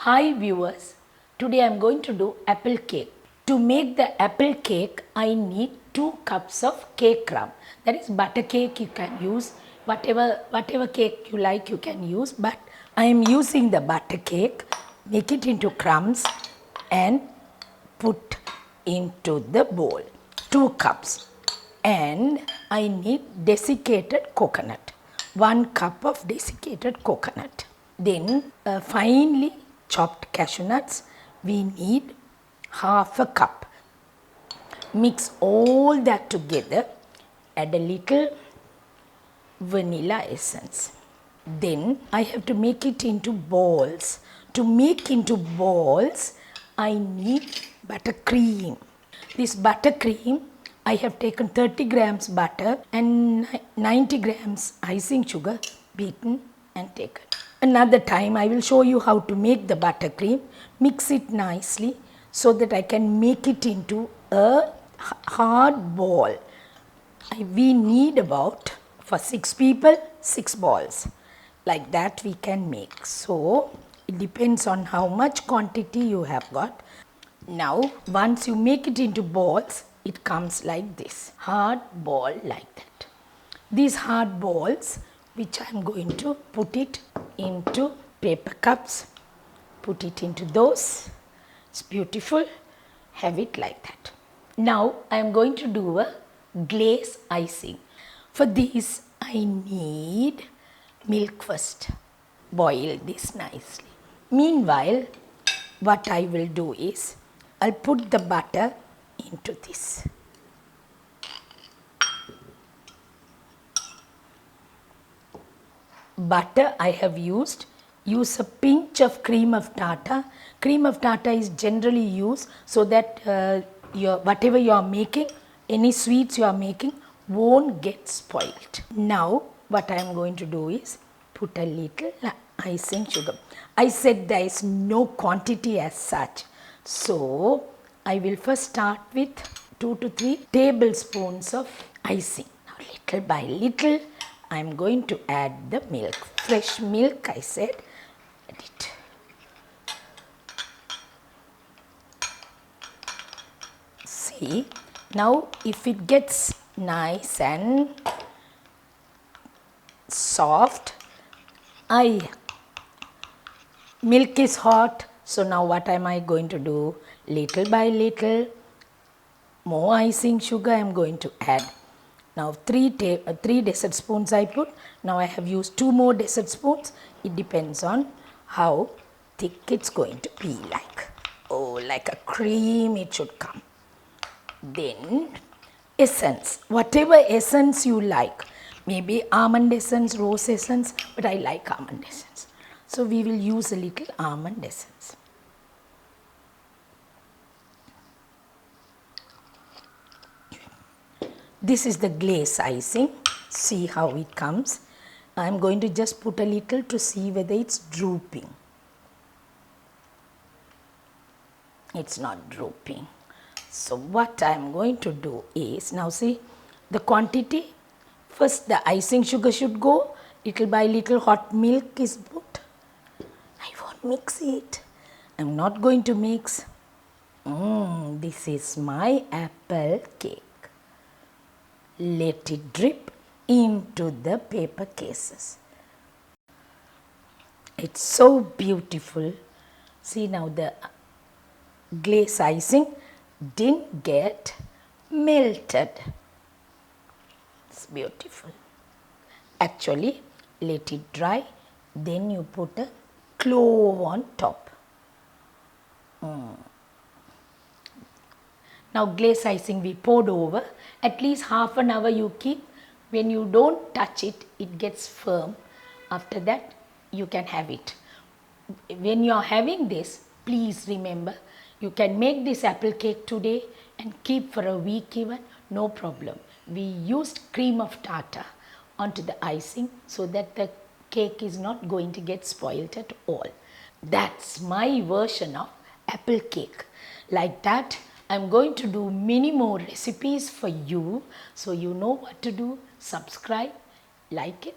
Hi viewers, today I am going to do apple cake. To make the apple cake, I need 2 cups of cake crumb. That is butter cake you can use, whatever cake you like you can use, but I am using the butter cake. Make it into crumbs and put into the bowl. 2 cups. And I need desiccated coconut. 1 cup of desiccated coconut. Then finely chopped cashew nuts, we need half a cup. Mix all that together, add a little vanilla essence. Then I have to make it into balls. To make into balls, I need buttercream. This buttercream, I have taken 30 grams butter and 90 grams icing sugar beaten and taken. Another time I will show you how to make the buttercream. Mix it nicely so that I can make it into a hard ball. We need about, for 6 people, 6 balls. Like that we can make. So it depends on how much quantity you have got. Now once you make it into balls, it comes like this, hard ball like that. These hard balls, which I am going to put it into paper cups, put it into those. It's beautiful. Have it like that. Now I am going to do a glaze icing. For this I need milk first. Boil this nicely. Meanwhile, what I will do is I'll put the butter into this. Butter I have used. Use a pinch of cream of tartar. Cream of tartar is generally used so that whatever you are making, any sweets you are making won't get spoiled. Now what I am going to do is put a little icing sugar. I said there is no quantity as such. So I will first start with 2 to 3 tablespoons of icing. Now little by little I am going to add the milk. Fresh milk I said. Add it. See, now if it gets nice and soft, milk is hot, so now what am I going to do? Little by little, more icing sugar I am going to add. Now 3 dessert spoons I put. Now I have used 2 more dessert spoons. It depends on how thick it's going to be like. Oh, like a cream it should come. Then essence, whatever essence you like. Maybe almond essence, rose essence, but I like almond essence. So we will use a little almond essence. This is the glaze icing. See how it comes. I am going to just put a little to see whether it's drooping. It's not drooping. So what I am going to do is, now see the quantity. First the icing sugar should go. Little by little hot milk is put. I won't mix it. I am not going to mix. This is my apple cake. Let it drip into the paper cases. It's so beautiful. See now the glaze icing didn't get melted. It's beautiful. Actually, let it dry, then you put a clove on top. Now glaze icing we poured over. At least half an hour you keep. When you don't touch it, it gets firm. After that, you can have it. When you are having this, please remember, you can make this apple cake today and keep for a week even, no problem. We used cream of tartar onto the icing so that the cake is not going to get spoiled at all. That's my version of apple cake. Like that, I'm going to do many more recipes for you, so you know what to do. Subscribe, like it